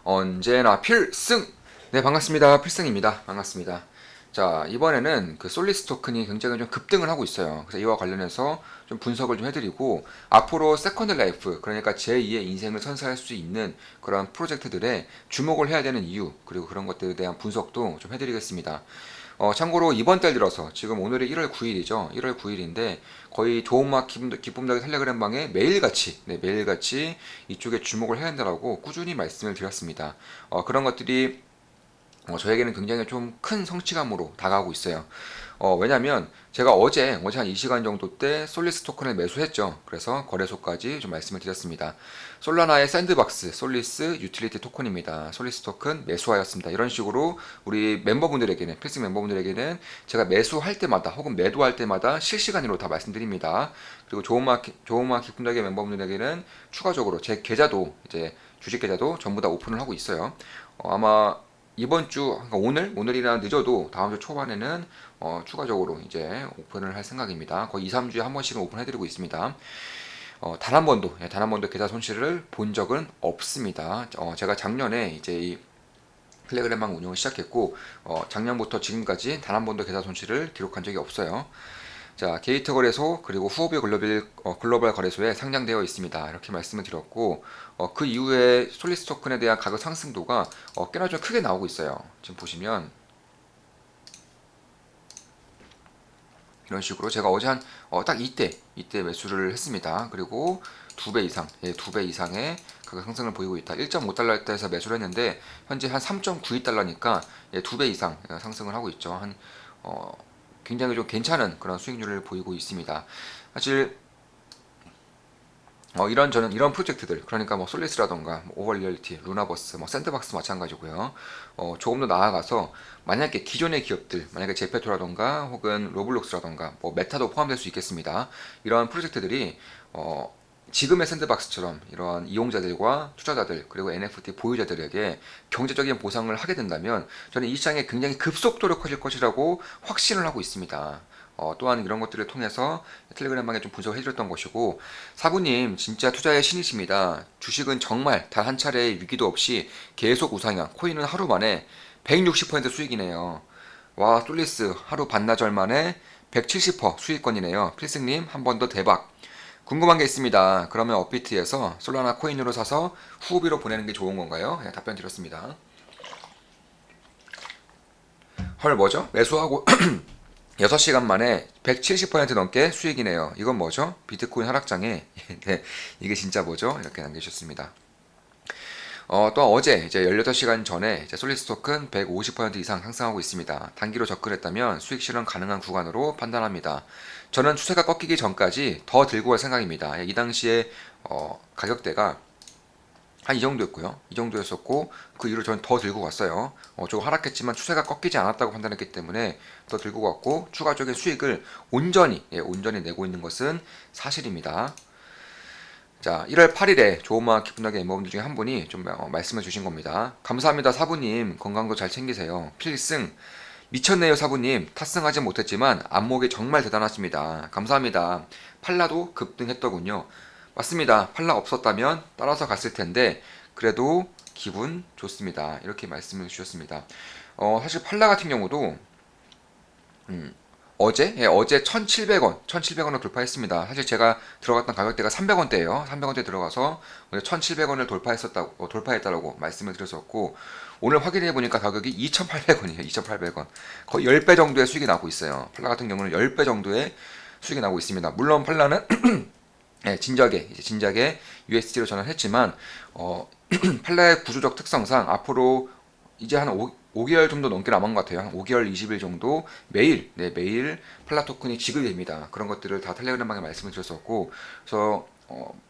언제나 필승! 네, 반갑습니다. 필승입니다. 반갑습니다. 자, 이번에는 그 솔리스 토큰이 굉장히 좀 급등을 하고 있어요. 그래서 이와 관련해서 좀 분석을 좀 해드리고, 앞으로 세컨드 라이프, 그러니까 제2의 인생을 선사할 수 있는 그런 프로젝트들에 주목을 해야 되는 이유, 그리고 그런 것들에 대한 분석도 좀 해드리겠습니다. 참고로 이번 달 들어서 지금 오늘이 1월 9일이죠. 1월 9일인데 거의 좋은막 기쁨나게 텔레그램 방에 매일같이 매일같이 이쪽에 주목을 해야 한다라고 꾸준히 말씀을 드렸습니다. 그런 것들이 저에게는 굉장히 좀 큰 성취감으로 다가오고 있어요. 왜냐면 제가 어제 한 이 시간 정도 때 솔리스 토큰을 매수했죠. 그래서 거래소까지 좀 말씀을 드렸습니다. 솔라나의 샌드박스 솔리스 유틸리티 토큰입니다. 솔리스 토큰 매수하였습니다. 이런 식으로 우리 멤버분들에게는, 필승 멤버분들에게는 제가 매수할 때마다 혹은 매도할 때마다 실시간으로 다 말씀드립니다. 그리고 좋은마 기쁨나게 멤버분들에게는 추가적으로 제 계좌도, 이제 주식 계좌도 전부 다 오픈을 하고 있어요. 아마 이번 주, 그러니까 오늘이나 늦어도 다음 주 초반에는 추가적으로 이제 오픈을 할 생각입니다. 거의 2, 3주에 한 번씩은 오픈해드리고 있습니다. 단 한 번도 계좌 손실을 본 적은 없습니다. 제가 작년에 이제 이 텔레그램방 운영을 시작했고, 작년부터 지금까지 단 한 번도 계좌 손실을 기록한 적이 없어요. 자, 게이트 거래소 그리고 후오비 글로벌 거래소에 상장되어 있습니다. 이렇게 말씀을 드렸고, 그 이후에 솔리스 토큰에 대한 가격 상승도가 꽤나 좀 크게 나오고 있어요. 지금 보시면 이런 식으로 제가 어제 딱 이때 매수를 했습니다. 그리고 2배 이상, 2배 이상의 가격 상승을 보이고 있다. 1.5달러대에서 매수를 했는데 현재 한 3.92달러니까 2배 이상 상승을 하고 있죠. 굉장히 좀 괜찮은 그런 수익률을 보이고 있습니다. 사실 이런 프로젝트들, 그러니까 뭐 솔리스라던가 뭐 오버리얼리티, 루나버스, 뭐 샌드박스 마찬가지고요. 조금 더 나아가서 만약에 기존의 기업들, 만약에 제페토라던가 혹은 로블록스라던가 뭐 메타도 포함될 수 있겠습니다. 이런 프로젝트들이 지금의 샌드박스처럼 이러한 이용자들과 투자자들 그리고 NFT 보유자들에게 경제적인 보상을 하게 된다면 저는 이 시장에 굉장히 급속도로 커질 것이라고 확신을 하고 있습니다. 또한 이런 것들을 통해서 텔레그램방에 좀 분석을 해드렸던 것이고, 사부님 진짜 투자의 신이십니다. 주식은 정말 단 한 차례의 위기도 없이 계속 우상향, 코인은 하루 만에 160% 수익이네요. 와, 솔리스 하루 반나절 만에 170% 수익권이네요. 필승님 한 번 더 대박. 궁금한 게 있습니다. 그러면 업비트에서 솔라나 코인으로 사서 후비로 보내는 게 좋은 건가요? 답변 드렸습니다. 헐, 뭐죠? 매수하고 6시간 만에 170% 넘게 수익이네요. 이건 뭐죠? 비트코인 하락장에 네, 이게 진짜 뭐죠? 이렇게 남기셨습니다. 또 어제 이제 18시간 전에 이제 솔리스 토큰 150% 이상 상승하고 있습니다. 단기로 접근했다면 수익 실현 가능한 구간으로 판단합니다. 저는 추세가 꺾이기 전까지 더 들고 갈 생각입니다. 이 당시에 가격대가 한 이 정도였고요. 이 정도였었고 그 이후로 저는 더 들고 갔어요. 조금 하락했지만 추세가 꺾이지 않았다고 판단했기 때문에 더 들고 갔고 추가적인 수익을 온전히 내고 있는 것은 사실입니다. 자, 1월 8일에 조음악 기분나게 멤버분들 중에 한 분이 좀 말씀해 주신 겁니다. 감사합니다, 사부님. 건강도 잘 챙기세요. 필승. 미쳤네요, 사부님. 탑승하지 못했지만 안목이 정말 대단하십니다. 감사합니다. 팔라도 급등했더군요. 맞습니다. 팔라 없었다면 따라서 갔을 텐데 그래도 기분 좋습니다. 이렇게 말씀을 주셨습니다. 사실 팔라 같은 경우도 어제 1,700원, 1,700원을 돌파했습니다. 사실 제가 들어갔던 가격대가 300원대예요. 300원대 들어가서 1,700원을 돌파했다라고 말씀을 드렸었고, 오늘 확인해 보니까 가격이 2,800원이에요. 2,800원. 거의 10배 정도의 수익이 나고 있어요. 팔라 같은 경우는 10배 정도의 수익이 나고 있습니다. 물론 팔라는 네, 진작에 USD로 전환했지만 팔라의 구조적 특성상 앞으로 이제 한 5개월 정도 넘게 남은 것 같아요. 한 5개월 20일 정도 매일 팔라 토큰이 지급이 됩니다. 그런 것들을 다 텔레그램방에 말씀을 드렸었고, 그래서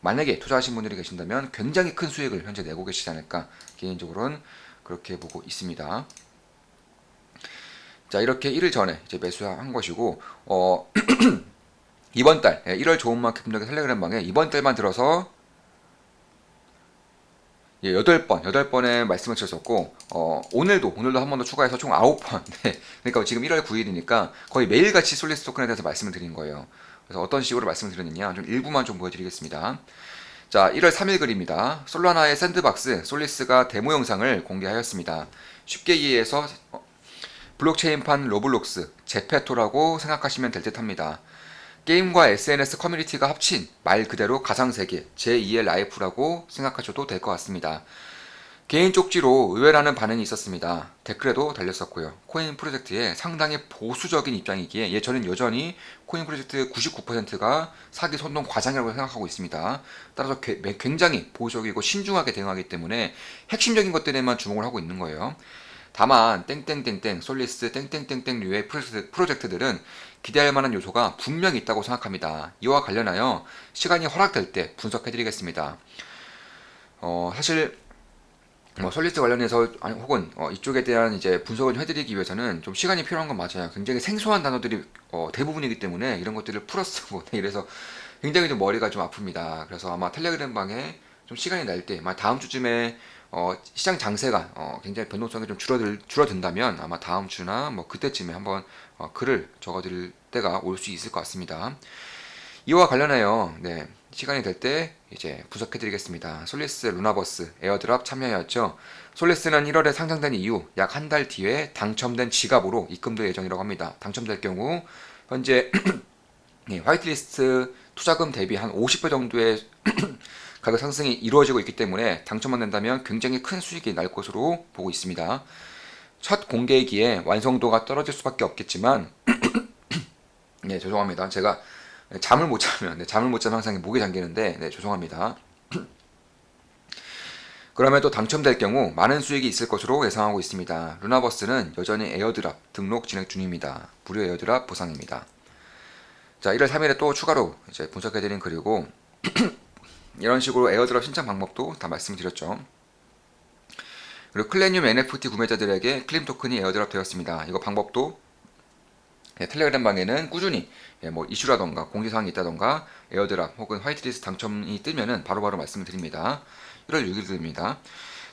만약에 투자하신 분들이 계신다면 굉장히 큰 수익을 현재 내고 계시지 않을까, 개인적으로는 그렇게 보고 있습니다. 자, 이렇게 1일 전에 이제 매수한 것이고, 이번 달 1월 좋은 마켓 분석의 텔레그램방에 이번 달만 들어서 8번의 말씀을 드렸었고, 오늘도 한 번 더 추가해서 총 9번. 네. 그러니까 지금 1월 9일이니까 거의 매일같이 솔리스 토큰에 대해서 말씀을 드린 거예요. 그래서 어떤 식으로 말씀을 드렸느냐, 좀 일부만 좀 보여드리겠습니다. 자, 1월 3일 글입니다. 솔라나의 샌드박스 솔리스가 데모 영상을 공개하였습니다. 쉽게 이해해서 블록체인판 로블록스, 제페토라고 생각하시면 될 듯합니다. 게임과 SNS 커뮤니티가 합친 말 그대로 가상세계 제2의 라이프라고 생각하셔도 될 것 같습니다. 개인 쪽지로 의외라는 반응이 있었습니다. 댓글에도 달렸었고요. 코인 프로젝트에 상당히 보수적인 입장이기에 저는 여전히 코인 프로젝트 99%가 사기 선동 과장이라고 생각하고 있습니다. 따라서 굉장히 보수적이고 신중하게 대응하기 때문에 핵심적인 것들에만 주목을 하고 있는 거예요. 다만 땡땡땡땡 솔리스 땡땡땡땡류의 프로젝트들은 기대할 만한 요소가 분명히 있다고 생각합니다. 이와 관련하여 시간이 허락될 때 분석해드리겠습니다. 사실 솔리스 관련해서 혹은 이쪽에 대한 이제 분석을 해드리기 위해서는 좀 시간이 필요한 건 맞아요. 굉장히 생소한 단어들이 대부분이기 때문에 이런 것들을 풀어쓰고 이래서 굉장히 좀 머리가 좀 아픕니다. 그래서 아마 텔레그램 방에 좀 시간이 날 때, 다음 주쯤에 시장 장세가 굉장히 변동성이 좀 줄어든다면 아마 다음 주나 뭐 그때쯤에 한번 글을 적어드릴 때가 올 수 있을 것 같습니다. 이와 관련하여 시간이 될 때 이제 분석해드리겠습니다. 솔리스 루나버스 에어드랍 참여였죠. 솔리스는 1월에 상장된 이후 약 한 달 뒤에 당첨된 지갑으로 입금될 예정이라고 합니다. 당첨될 경우 현재 화이트리스트 투자금 대비 한 50배 정도의 가격 상승이 이루어지고 있기 때문에 당첨만 된다면 굉장히 큰 수익이 날 것으로 보고 있습니다. 첫 공개이기에 완성도가 떨어질 수밖에 없겠지만 죄송합니다. 제가 잠을 못 자면 항상 목이 잠기는데 죄송합니다. 그러면 또 당첨될 경우 많은 수익이 있을 것으로 예상하고 있습니다. 루나버스는 여전히 에어드랍 등록 진행 중입니다. 무료 에어드랍 보상입니다. 자, 1월 3일에 또 추가로 이제 분석해드린 글이고 이런 식으로 에어드랍 신청 방법도 다 말씀드렸죠. 그리고 클레늄 NFT 구매자들에게 클림 토큰이 에어드랍 되었습니다. 이거 방법도 텔레그램 방에는 꾸준히 뭐 이슈라던가 공지사항이 있다던가 에어드랍 혹은 화이트리스트 당첨이 뜨면은 바로바로 말씀을 드립니다. 1월 6일입니다.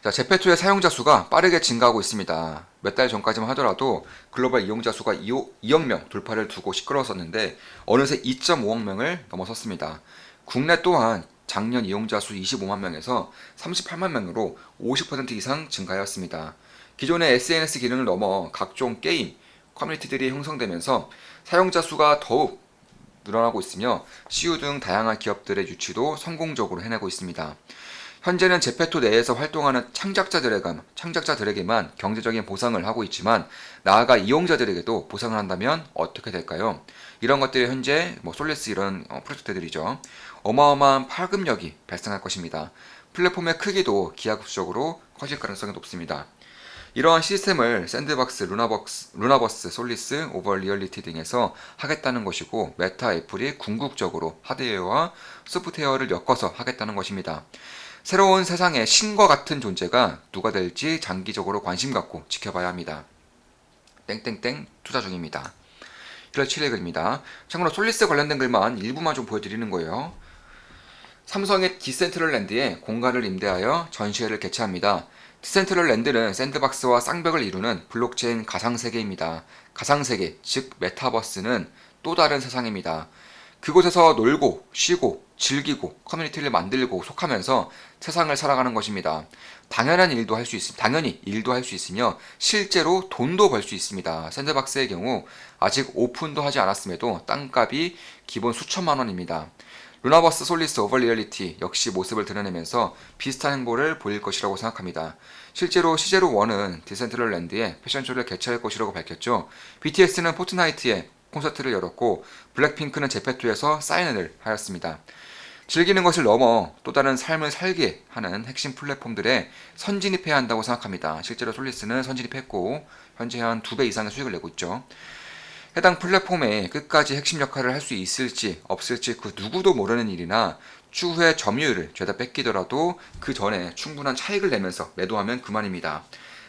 자, 제페토의 사용자 수가 빠르게 증가하고 있습니다. 몇 달 전까지만 하더라도 글로벌 이용자 수가 2억 명 돌파를 두고 시끄러웠었는데 어느새 2.5억 명을 넘어섰습니다. 국내 또한 작년 이용자 수 25만 명에서 38만 명으로 50% 이상 증가하였습니다. 기존의 SNS 기능을 넘어 각종 게임, 커뮤니티들이 형성되면서 사용자 수가 더욱 늘어나고 있으며 CU 등 다양한 기업들의 유치도 성공적으로 해내고 있습니다. 현재는 제페토 내에서 활동하는 창작자들에게만 경제적인 보상을 하고 있지만 나아가 이용자들에게도 보상을 한다면 어떻게 될까요? 이런 것들이 현재 솔리스 이런 프로젝트들이죠. 어마어마한 파급력이 발생할 것입니다. 플랫폼의 크기도 기하급수적으로 커질 가능성이 높습니다. 이러한 시스템을 샌드박스, 루나버스, 솔리스, 오버리얼리티 등에서 하겠다는 것이고 메타 애플이 궁극적으로 하드웨어와 소프트웨어를 엮어서 하겠다는 것입니다. 새로운 세상의 신과 같은 존재가 누가 될지 장기적으로 관심 갖고 지켜봐야 합니다. 땡땡땡 투자 중입니다. 1월 7일 글입니다. 참고로 솔리스 관련된 글만 일부만 좀 보여드리는 거예요. 삼성의 디센트럴랜드에 공간을 임대하여 전시회를 개최합니다. 디센트럴랜드는 샌드박스와 쌍벽을 이루는 블록체인 가상세계입니다. 가상세계, 즉 메타버스는 또 다른 세상입니다. 그곳에서 놀고, 쉬고, 즐기고, 커뮤니티를 만들고, 속하면서 세상을 살아가는 것입니다. 당연히 일도 할 수 있으며 실제로 돈도 벌 수 있습니다. 샌드박스의 경우 아직 오픈도 하지 않았음에도 땅값이 기본 수천만 원입니다. 루나버스 솔리스 오버리얼리티 역시 모습을 드러내면서 비슷한 행보를 보일 것이라고 생각합니다. 실제로 시제로1은 디센트럴랜드에 패션쇼를 개최할 것이라고 밝혔죠. BTS는 포트나이트에 콘서트를 열었고 블랙핑크는 제페토에서 사인을 하였습니다. 즐기는 것을 넘어 또 다른 삶을 살게 하는 핵심 플랫폼들에 선진입해야 한다고 생각합니다. 실제로 솔리스는 선진입했고 현재 한 2배 이상의 수익을 내고 있죠. 해당 플랫폼에 끝까지 핵심 역할을 할 수 있을지 없을지 그 누구도 모르는 일이나 추후에 점유율을 죄다 뺏기더라도 그 전에 충분한 차익을 내면서 매도하면 그만입니다.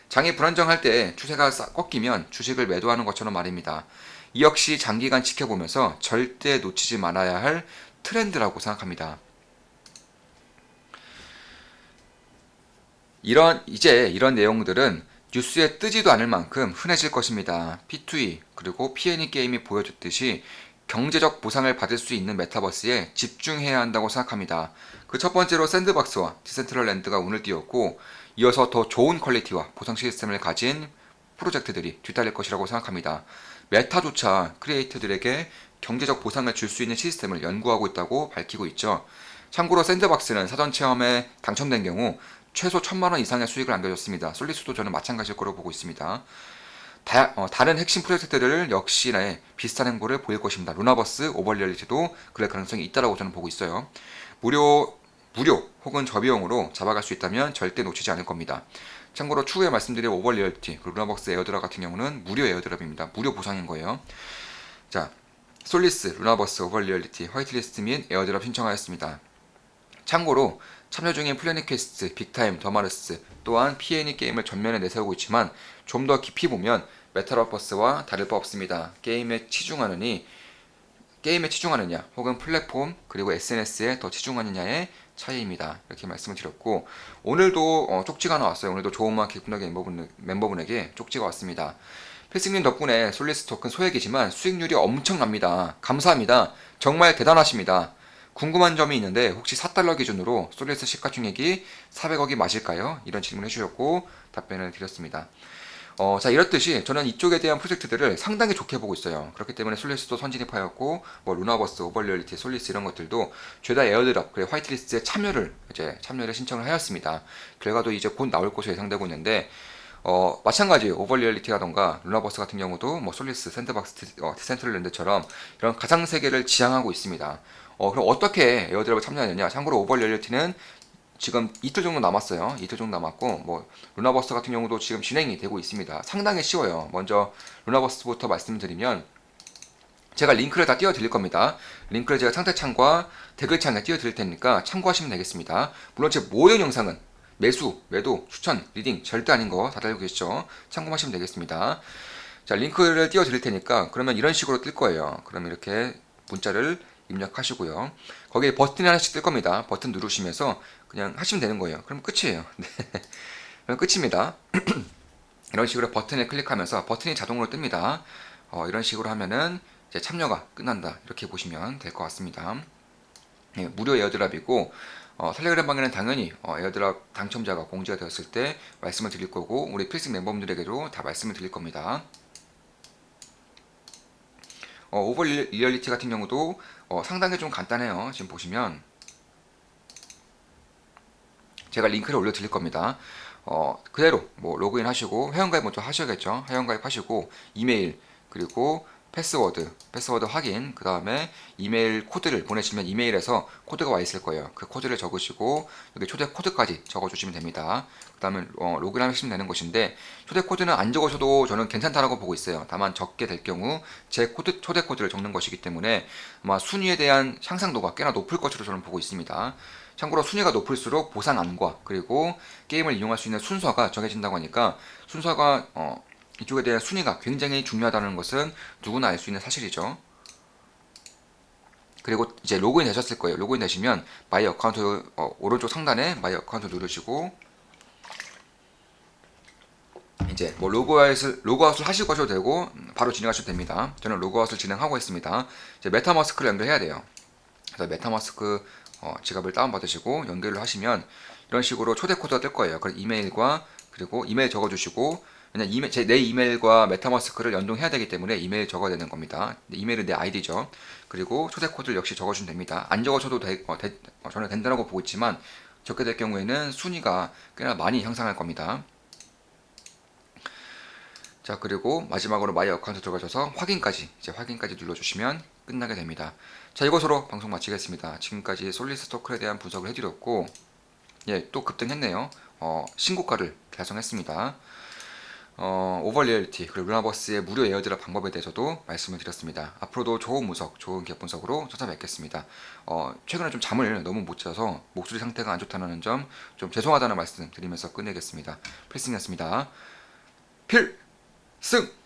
장이 불안정할 때 추세가 꺾이면 주식을 매도하는 것처럼 말입니다. 이 역시 장기간 지켜보면서 절대 놓치지 말아야 할 트렌드라고 생각합니다. 이런 내용들은 뉴스에 뜨지도 않을 만큼 흔해질 것입니다. P2E 그리고 P&E 게임이 보여줬듯이 경제적 보상을 받을 수 있는 메타버스에 집중해야 한다고 생각합니다. 그 첫 번째로 샌드박스와 디센트럴랜드가 운을 띄웠고 이어서 더 좋은 퀄리티와 보상 시스템을 가진 프로젝트들이 뒤따를 것이라고 생각합니다. 메타조차 크리에이터들에게 경제적 보상을 줄 수 있는 시스템을 연구하고 있다고 밝히고 있죠. 참고로 샌드박스는 사전 체험에 당첨된 경우 최소 1,000만 원 이상의 수익을 안겨줬습니다. 솔리스도 저는 마찬가지일 거로 보고 있습니다. 다른 핵심 프로젝트들 역시나 비슷한 행보를 보일 것입니다. 루나버스, 오버리얼리티도 그럴 가능성이 있다고 저는 보고 있어요. 무료 혹은 저비용으로 잡아갈 수 있다면 절대 놓치지 않을 겁니다. 참고로 추후에 말씀드린 오버리얼리티, 루나버스 에어드랍 같은 경우는 무료 에어드랍입니다. 무료 보상인 거예요. 자, 솔리스, 루나버스, 오버리얼리티, 화이트리스트 및 에어드랍 신청하였습니다. 참고로 참여 중인 플래닛 퀘스트, 빅타임, 더마르스 또한 P&E 게임을 전면에 내세우고 있지만 좀 더 깊이 보면 메타버스와 다를 바 없습니다. 게임에 치중하느냐 혹은 플랫폼 그리고 SNS에 더 치중하느냐의 차이입니다. 이렇게 말씀을 드렸고 오늘도 쪽지가 나왔어요. 오늘도 좋은마음 기쁨나게 멤버분에게 쪽지가 왔습니다. 필승님 덕분에 솔리스 토큰 소액이지만 수익률이 엄청납니다. 감사합니다. 정말 대단하십니다. 궁금한 점이 있는데 혹시 4달러 기준으로 솔리스 시가총액이 400억이 맞을까요? 이런 질문을 해주셨고 답변을 드렸습니다. 자, 이렇듯이 저는 이쪽에 대한 프로젝트들을 상당히 좋게 보고 있어요. 그렇기 때문에 솔리스도 선진입하였고 뭐 루나버스, 오버리얼리티, 솔리스 이런 것들도 죄다 에어드랍, 그리고 화이트리스트에 참여를 신청을 하였습니다. 결과도 이제 곧 나올 것으로 예상되고 있는데 마찬가지 오버리얼리티라던가 루나버스 같은 경우도 뭐 솔리스, 샌드박스, 디센트럴랜드처럼 이런 가상 세계를 지향하고 있습니다. 그럼 어떻게 에어드랍을 참여하느냐? 참고로 오버리얼리티는 지금 이틀 정도 남았어요. 이틀 정도 남았고 뭐 루나버스 같은 경우도 지금 진행이 되고 있습니다. 상당히 쉬워요. 먼저 루나버스부터 말씀드리면 제가 링크를 다 띄워드릴 겁니다. 링크를 제가 상태창과 댓글창에 띄워드릴 테니까 참고하시면 되겠습니다. 물론 제 모든 영상은 매수, 매도, 추천, 리딩 절대 아닌 거 다들 알고 계시죠? 참고하시면 되겠습니다. 자, 링크를 띄워드릴 테니까 그러면 이런 식으로 뜰 거예요. 그럼 이렇게 문자를 입력하시고요. 거기에 버튼이 하나씩 뜰 겁니다. 버튼 누르시면서 그냥 하시면 되는 거예요. 그럼 끝이에요. 네. 그럼 끝입니다. 이런 식으로 버튼을 클릭하면서 버튼이 자동으로 뜹니다. 이런 식으로 하면은 이제 참여가 끝난다. 이렇게 보시면 될 것 같습니다. 네, 무료 에어드랍이고 텔레그램 방에는 당연히 에어드랍 당첨자가 공지가 되었을 때 말씀을 드릴 거고 우리 필승 멤버분들에게도 다 말씀을 드릴 겁니다. 오버 리얼리티 같은 경우도 상당히 좀 간단해요. 지금 보시면 제가 링크를 올려 드릴 겁니다. 그대로 뭐 로그인 하시고 회원가입 먼저 하셔야겠죠. 회원가입 하시고 이메일 그리고 패스워드 확인, 그 다음에 이메일 코드를 보내시면 이메일에서 코드가 와 있을 거예요. 그 코드를 적으시고 여기 초대 코드까지 적어주시면 됩니다. 그 다음에 로그인 하시면 되는 것인데 초대 코드는 안 적으셔도 저는 괜찮다라고 보고 있어요. 다만 적게 될 경우 제 초대 코드를 적는 것이기 때문에 아마 순위에 대한 향상도가 꽤나 높을 것으로 저는 보고 있습니다. 참고로 순위가 높을수록 보상안과 그리고 게임을 이용할 수 있는 순서가 정해진다고 하니까 순서가 이쪽에 대한 순위가 굉장히 중요하다는 것은 누구나 알 수 있는 사실이죠. 그리고 이제 로그인 되셨을 거예요. 로그인 되시면 마이 어카운트 오른쪽 상단에 마이 어카운트 누르시고 이제 뭐 로그아웃을 하실 것도 되고 바로 진행하셔도 됩니다. 저는 로그아웃을 진행하고 있습니다. 이제 메타마스크를 연결해야 돼요. 그래서 메타마스크 지갑을 다운받으시고 연결을 하시면 이런 식으로 초대 코드가 뜰 거예요. 그래서 이메일과 그리고 이메일 적어주시고 왜냐면 내 이메일과 메타마스크를 연동해야 되기 때문에 이메일 적어야 되는 겁니다. 이메일은 내 아이디죠. 그리고 초대 코드를 역시 적어주면 됩니다. 안 적어줘도 저는 된다고 보고 있지만 적게 될 경우에는 순위가 꽤나 많이 향상할 겁니다. 자, 그리고 마지막으로 마이 어카운트 들어가셔서 확인까지 눌러주시면 끝나게 됩니다. 자, 이것으로 방송 마치겠습니다. 지금까지 솔리스 토큰에 대한 분석을 해드렸고 또 급등했네요. 신고가를 달성했습니다. 오버리얼리티 그리고 루나버스의 무료 에어드랍 방법에 대해서도 말씀을 드렸습니다. 앞으로도 좋은 분석, 좋은 기업 분석으로 찾아뵙겠습니다. 최근에 좀 잠을 너무 못 자서 목소리 상태가 안 좋다는 점 좀 죄송하다는 말씀 드리면서 끝내겠습니다. 필승이었습니다. 필승!